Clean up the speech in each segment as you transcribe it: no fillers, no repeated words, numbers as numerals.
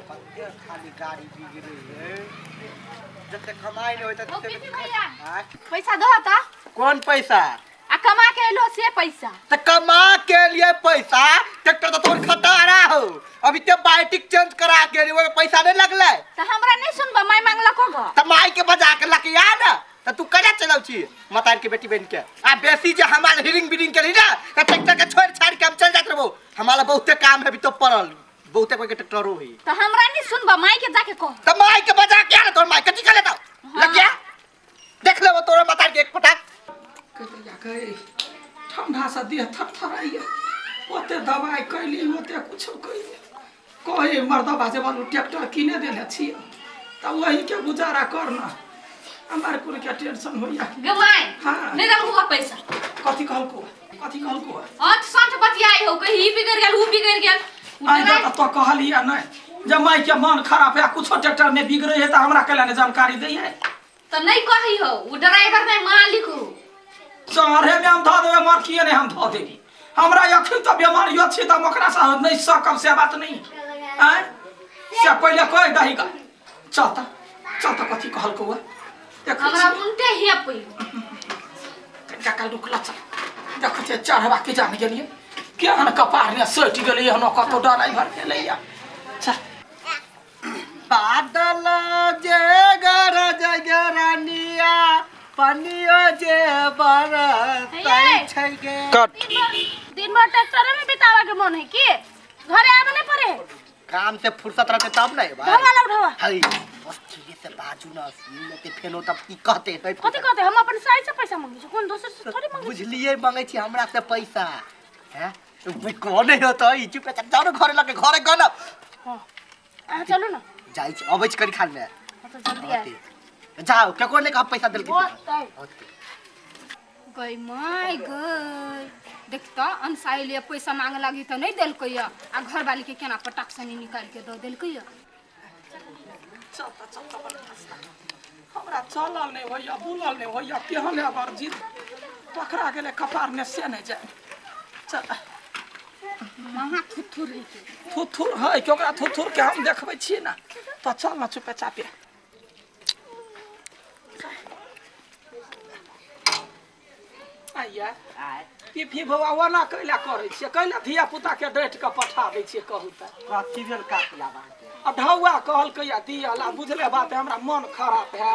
खाली गाड़ी बिगड़ी है जब कमाई नहीं होता तो पैसा दो ता कौन पैसा आ कमा के लो से पैसा तो कमा के लिए पैसा ट्रैक्टर तो तोर खटारा हो अभी ते बाइटिक चेंज करा के लिए पैसा नहीं लगले तो हमरा नहीं सुनबा माई मांगला को गो तो माई के बजा के लके आ ना तो तू कजा चलाउ छी मतार के बेटी बन के आ बेसी जे हमार हिरिंग बिरिंग करी ना तो ट्रैक्टर के छोड़ छाड़ के हम चल जात रहबो हमारा बहुते काम है अभी तो पड़ल बहुते कोई के ट्रैक्टरो है तो हमरा नहीं सुनबा माई के जाके कह तो माई के बजा के आ तोर माई कथि कर लेता लगिया देख ले वो तोरा मतार के एक पटाक कहते जाके ठंडा से देह थरथराइए ओते दवाई कैली ओते कुछो कैली कहे मर्दा बाजे वालू ट्रैक्टर किने देले छी त वही के गुजारा करना हमार कुल के टेंशन होइया गमाई हां नहीं दम हुआ पैसा कथि कहलको आज सांझ बतियाई हो कहीं बिगड़ गेल उ बिगड़ गेल आई जा तो कहलिया नहीं जब माई के मन खराब है कुछो ट्रैक्टर में बिगड़े है त हमरा केला ने जानकारी दै है तो नहीं कही हो उ ड्राइवर नहीं मालिक हो चारे में हम ध देबे मर किए ने हम ध देबी हमरा अखन तो बीमारी अछि त मकरा सा नहीं सकब से बात नहीं हैं से पहले कह दही गा चल कथि कहलको हमरा उनटे हे पई काका रुकला चल देखो जे चढ़वा के जान गेलिए केहन कपार ने सट गेलिए हम कतो ड्राइवर के लैया चल बादल जे गरजगरनिया पनियो जे बरसै छै गे कट दिन भर ट्रैक्टर में बितावा के मन है की घरे आवे नहीं पड़े काम से फुर्सत रहते तब नहीं भाई ढवा ला ढवा हई बस ठीक से बाजू ना सुनते फेनो तब की कहते है कथि कहते हम अपन साइड से पैसा मांगे छी कोन दोसर से थोड़ी मांगे बुझलिए मांगे छी हमरा से पैसा हैं तू कोन नहीं होता ई चुप चाप जाओ ना घरे लगे घरे गन हां आ चलो ना जाई छी अबै छी करी खान में तो जल्दी आ जाओ के कोने का पैसा देल के गई माय गई देखता अनसाई लिए पैसा मांग लगी तो नहीं देल कहिया आ घर वाली के केना पटाक से निकाल के दो देल कहिया चल हमरा चलल नहीं होइया बुलल नहीं होइया केहन अबर जिद पकड़ा गेले कपार में से नहीं जाए चल महा थुथुर है थुथुर है केकरा थुथुर के हम देखबै छी ना तो चल ना चुपे चापे आइया पी भवा वना कैला करे छिए कैला धिया पुता के डैट के पठा दै छिए कहू त कथि भेल काटला बात अढौआ कहल कहिया दियाला बुझले बात हमरा मन खराब है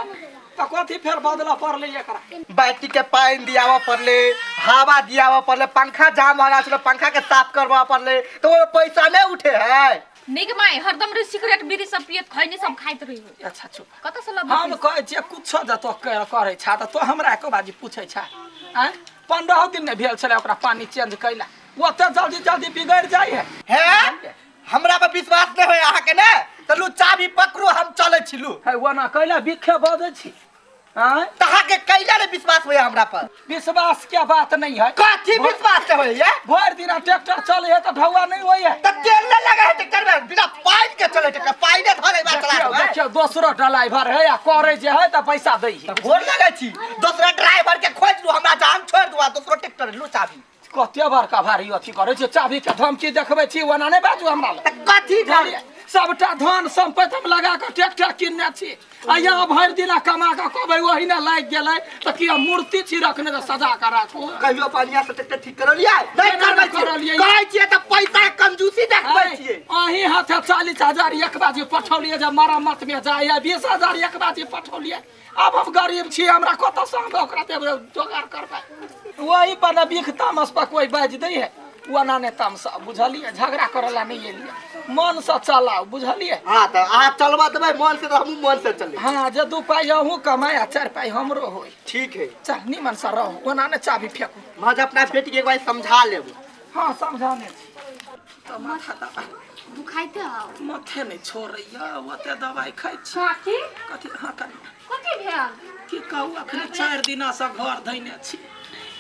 त कथि फेर बदला पड़ले एकरा बैटरी के पानी दियावा पड़ले हवा दियावा पड़ले पंखा जाम हो गया पंखा के साफ करवा पड़ले तो वो पैसा नहीं उठे है निक माई हरदम रे सिगरेट बीड़ी सब पियत खैनी सब खाइत रही हो अच्छा चुप कत से लब हम कहे छिए कुछ जतो करे छा त तो हमरा एको बाजी पूछे छा हैं 15 दिन ने भेल छले ओकरा पानी चेंज कैला वो त जल्दी बिगड़ जाय है हमरा पे विश्वास नहीं होय आहा के ने त लू चाबी पकड़ू हम चले छिलू है वना कैला बिखे बजे छी हैं तहा के कैला रे विश्वास होय हमरा पर विश्वास के बात नहीं है कथि विश्वास से होय भर दिन ट्रैक्टर चले है त ढौआ नहीं होय त तेल न लगा है ट्रैक्टर में बिना पानी के चले ट्रैक्टर पानी ने धरे बा चला देखियो दूसरो ड्राइवर है या करे जे है त पैसा दई है घोर लगे छी दूसरा ड्राइवर के खोज लू हमरा जान छोड़ दुआ दूसरो ट्रैक्टर लू चाबी कते बड़का भारी अथी करे छै चाबी के धमकी देखबै छी वना नहीं बाजू हमरा त कथि बुझलिए सबटा धन संपत्ति हम लगा के ट्रैक्टर किनने छी आ यहाँ भर दिना कमा के कहबै वही ना लाग गेलै त की मूर्ति छी रखने त सजा के राखू कहियो पानिया से ट्रैक्टर ठीक करलिए नहीं करबै कहै छिए त पैसा कंजूसी देखबै छिए अही हाथे 40,000 एक बाजी पठौलिए जे मरम्मत में जाय 20,000 एक बाजी पठौलिए अब हम गरीब छी हमरा कत से हम ओकरा ते जोगाड़ करबै वही पर बिख तामस पर कोई बाज दै है वना ने तामसा बुझलिए झगड़ा करला नहीं एलिए मन से चलाओ बुझलिए हां त आ चलबा देबै मन से त हमहु मन से चले हां जे 2 पाई अहू कमाया 4 पाई हमरो होई ठीक है चल निमन से रहो वना ने चाबी फेंकू मां अपना बेटी के एक बार समझा लेबो हां समझाने छी तो माथा दबा दुखाइते हो माथे नहीं छोड़ैया ओते दवाई खाइ छी कथि कथि हां कथि भेल की कहू अखन 4 दिना से घर धैने छी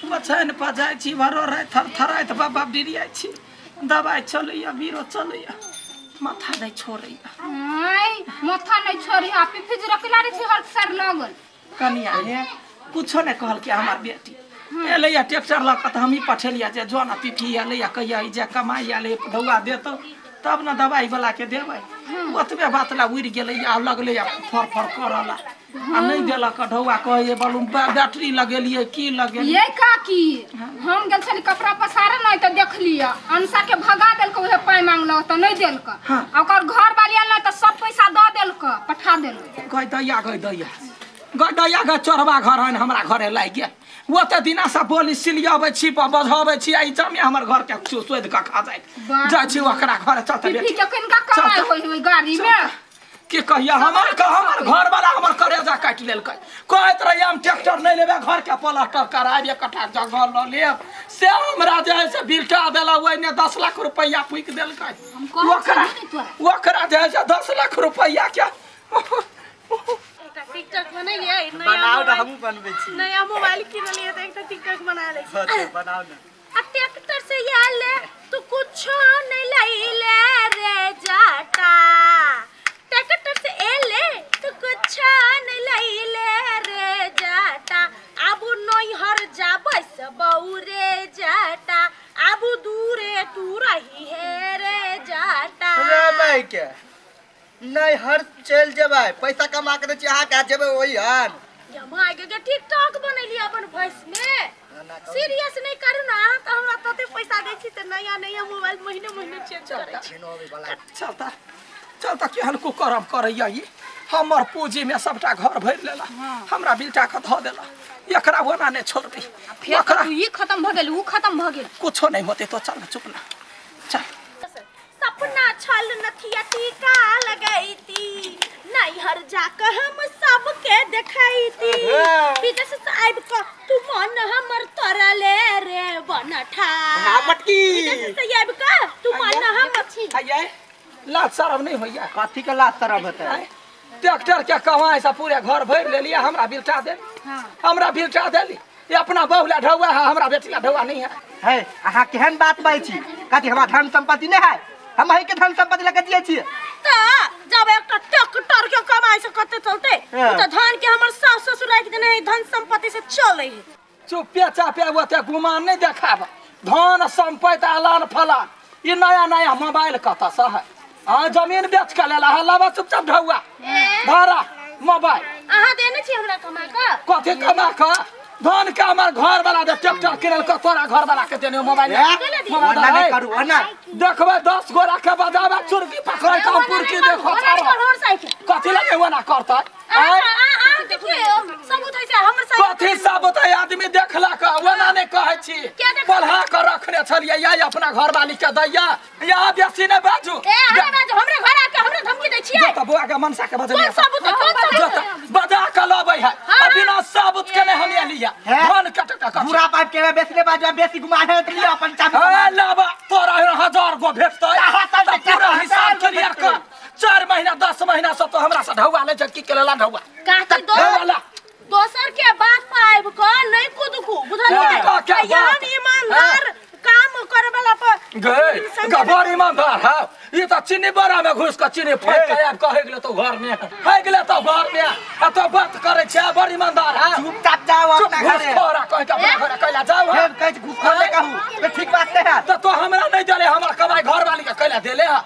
बछैन पजाय छी भरो रात थरथराइत बाबा डिरिया छी दवाई चलैया बीरो चलैया माथा नहीं छोड़ैया नहीं माथा नहीं छोड़ी आ पिफिज रखलारी छी हर सर लगल कनिया है कुछो नहीं कहल के हमार बेटी एलैया ट्रैक्टर लग के हम ही पठेलिया जे जोना पिफी एलैया कहिया जे कमाई एलै ढौआ देतो तब न दवाई वाला के देबै ओतबे बात ला उड़ि गेलै आ लगलै आ फर फर करला आ नहीं देलक ढौआ कहे बोलू बैटरी लगेलिए की लगेलिए ये काकी हम गेल छली कपड़ा पसारे नहीं तो देख लिया अंसा के भगा देलक उहे पाई मांगल तो नहीं देलक हाँ। ओकर घर वाली आल तो सब पैसा द देलक पठा देलक गई दैया गई चोरबा घर है हमरा घरे लागि गेल ओते दिना से बोली सिलियाबै छी बजबै छी आई जमे हमर घर के सोध के खा जाय छी ओकरा घर चलते ठीक है किनका कमाई होई गाड़ी में के कहिया हमर घर वाला हमर करेजा काट लेलकै कहत रही हम ट्रैक्टर नहीं लेबे घर के प्लास्टर कराबे कटा जगह ल लेब से हमरा जे है से बिल्टा देला ओइ ने 10 लाख रुपया फूक देलकै ओकरा जे है से 10 लाख रुपया क्या टिकटॉक बनैलिए बनाओ ना हम बनबै छी नया मोबाइल किनलिए त एकटा टिकटॉक बना लै छी बनाओ ना आ ट्रैक्टर से आले तू कुछ नहीं लईले रे जाटा ट्रैक्टर से एले तू कुछ नहीं लईले रे जाटा आबू नई हर जाबै से बौरे जाटा आबू दूरे तू रही है रे जाटा रे भाई के नहीं हर चल जेबै पैसा कमा के छी अहाँ का जेबै ओही हन हम आगे के टिकटॉक बनैली अपन वॉइस में सीरियस नहीं करू ना तो हमरा तते पैसा दै छी त नया मोबाइल महीने चेंज करै छी चलता केहन कुकरम करैया ई हमर पूंजी में सबटा घर भर लेला हमरा बिल्टा के ध देला एकरा ओना ने छोड़बी फिर ई खत्म भ गेल ऊ खत्म भ गेल कुछो नहीं होते तो चल चुप ना चल सपना छल नथिया टीका लगाईती नहीं हर जाकर हम सबके देखाईती विदेश से आइब क तू मन हमर तरले रे बनठा मटकी विदेश से आइब क तू मन हम आइए लाज शरम नहीं होइया कथी के लाज शरम होतै ट्रैक्टर के कमाई से पूरे घर भर ले लिया हमरा बिल्टा दे हमरा बिल्टा देली ये अपना बहुला ढौआ है हमरा बेटीला ढौआ नहीं है अहाँ केहन बात बाजै छी कथी हमरा धन संपत्ति नहीं है हम ही के धन संपत्ति लगा दिए छी त जब एकटा ट्रैक्टर के कमाई से कते चलते त धन के हमर सास ससुर राख देने है धन संपत्ति से चले है चुपे चापे ओते गुमान नहीं देखाब धन संपत्ति आलान फलान ये नया मोबाइल कत से है हाँ जमीन बेच के लेला है लावा चुपचाप ढौआ भाड़ा मोबाइल अहाँ देने छी हमरा कमाई का कथी कमा के धन के हमर घर वाला दे ट्रैक्टर किनल के तोरा घर वाला के देने मोबाइल ओना नहीं करू ओना देखबे 10 गोरा के बजाबे चुरकी पकड़ के पुरकी देखो कथी लगे ओना करतै सबूत है हमर साइकिल कथी सबूत है आदमी देखला के ओना नहीं कहै छी पलहा के रखने छलिए या अपना घर वाली के दैया या बेसी नहीं बाजू हमरे घर आके हमरे धमकी दै छियै त बुआ के मनसा के बजलिए कौन सबूत है कौन सबूत है बजा के लबै है बिना सबूत के नहीं हम लिया धन कटका पूरा पाइप के बेसले बाजू बेसी घुमा है त लियो अपन चाबी ए लाबा तोरा 1000 गो भेटतै त पूरा हिसाब क्लियर कर 4 महीना 10 महीना से तो हमरा से ढौआ ले जकी के लेला ढौआ काकी दोसर के बात पर आइब क नहीं कुदकू बुझलिए यहाँ ईमानदार काम करे वाला पर गए गबर ईमानदार है ये तो चीनी बड़ा में घुस के चीनी फेंक के आब कहे गेले तो घर में है गेले तो घर में आ तो बात करे छै बड़ ईमानदार है चुपचाप जाओ अपना घरे तोरा कह के अपना घरे कैला जाओ फिर कह घुस कर ले कहू तो ठीक बात नहीं है तो हमरा नहीं देले हमर कमाई घर वाली के कैला देले है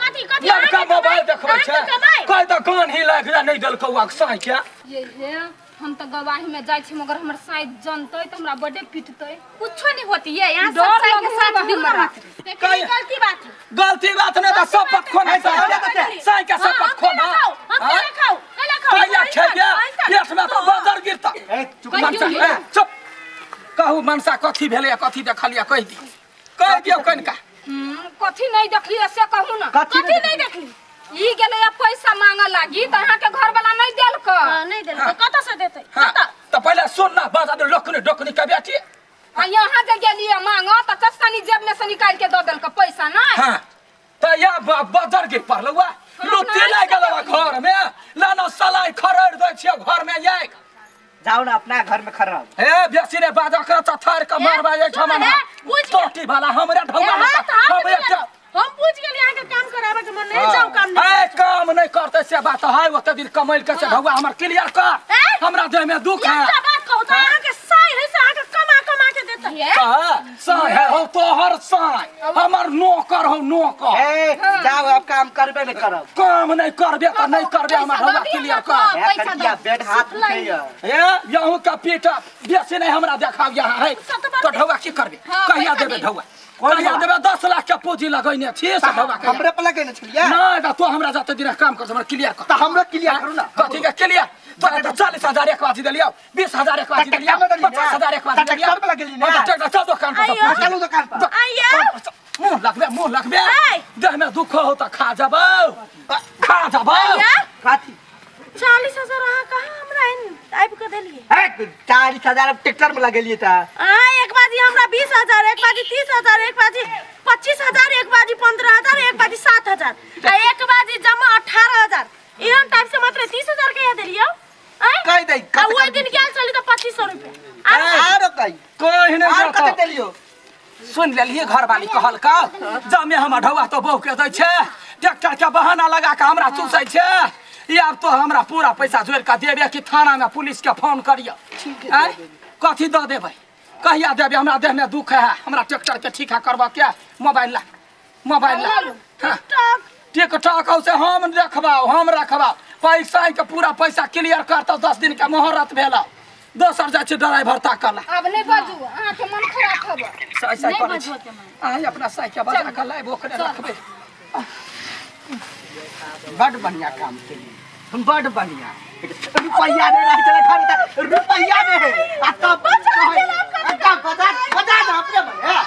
कथी लड़का मोबाइल देखबै छै कह तो कान ही लाग जा नहीं देलकौ आ सही के ये हम तो गवाही में जाय छी मगर हमर साइड जानतै त हमरा बड़े पिटतै कुछो नहीं होती है यहाँ डर सब लगे के साथ हमरा। दिमाग गलती बात है गलती बात नहीं तो सब पत खोना सही के सब पत खोना कैला खेगे पेट में तो बदर गिरता चुप कहू मनसा कथी भेले कथी देखलिया कह दियो कनिका कथी नहीं देखलिए से कहू ना कथी नहीं देखली ई गेले पैसा मांगे लागी त अहाँ के घर वाला नहीं देलक नहीं देल कत से देते तो पहले सुन ना बाजा दे डोकनी के बेटी आ यहाँ जे गेलिए मांगो त चस्तानी जेब में से निकाल के दे देलक पैसा नहीं हां त या बदर गिर पड़लवा लुटी लाग गेलवा घर में लाना सलाई खरड़ दै छियो घर में एक जाओ ना अपना घर में खराब ए बेसी ने बाजा कर चथार के मारबा एक ठमन टोटी वाला हमरे ढौआ हमरे हम पूछ गेल यहाँ के काम करावे के मन नहीं जाऊ काम नहीं काम नहीं करते से बात है ओते दिन कमैल के से ढौआ हमर क्लियर कर हमरा देह में दुख है एक बात कहू त यहाँ के साई है से आके कमा के देता है साई है हो तोहर साई हमर नौकर हो नौकर ए जाओ अब काम करबे नहीं करब काम नहीं करबे तो नहीं करबे हमर हवा क्लियर कर ए करिया बेड हाथ उठैया ए यहू का पीटा बेसी नहीं हमरा देखाव यहाँ है तो ढौआ की करबे कहिया देबे ढौआ कहिया देबे 10 लाख के पूंजी लगैने छी से ढौआ हमरे पे लगे न छलिया नहीं तो हमरा जाते दिन काम कर हमरा क्लियर कर त हमरो क्लियर करू ना कथी के क्लियर तो 40,000 एक बाजी देलियो 20,000 एक बाजी देलियो 50,000 एक बाजी देलियो ट्रैक्टर पे लगेली ना चल दुकान पर चलू दुकान पर मुंह लगबे देह में दुख हो तो खा जाबो काठी 40,000 अहाँ कहाँ हमरा आबि के देलिए ए 40,000 ट्रैक्टर में लगेलिए त एक बाजी हमरा 20,000 एक बाजी 30,000 एक बाजी 25,000 एक बाजी 15,000 एक बाजी 7,000 आ एक बाजी जमा 18,000 एहन टाइप से मात्र 30,000 के देलियो कह दई आ ओइ दिन गेल चली त 2500 रुपया आरो कई कोई नहीं आरो जाता कते देलियो सुन लेलिए घर वाली कहल का जमे हम ढौआ तो बहु के दै छे ट्रैक्टर के बहाना लगा के हमरा चूसै छे ये अब तो हमरा पूरा पैसा जोड़ के देबे कि थाना में पुलिस के फोन करियो कथी द देबै कहिया देबे हमरा देह में दुख है हमरा ट्रैक्टर के ठीक करबा के मोबाइल ला टिकटॉक से हम रखबाओ पैसा के पूरा पैसा क्लियर करता 10 दिन के मोहरत भेला दोसर जाय छे ड्राइवर ताकला अब नहीं बाजू अहाँ के मन खराब होबो साई करे छी आइ अपना साई के बजा के लाइब ओकरे रखबे बड़ बढ़िया काम केली बड़ बढ़िया रुपया दे रहा चले घर रुपया दे आ तब बजा ना अपने में हां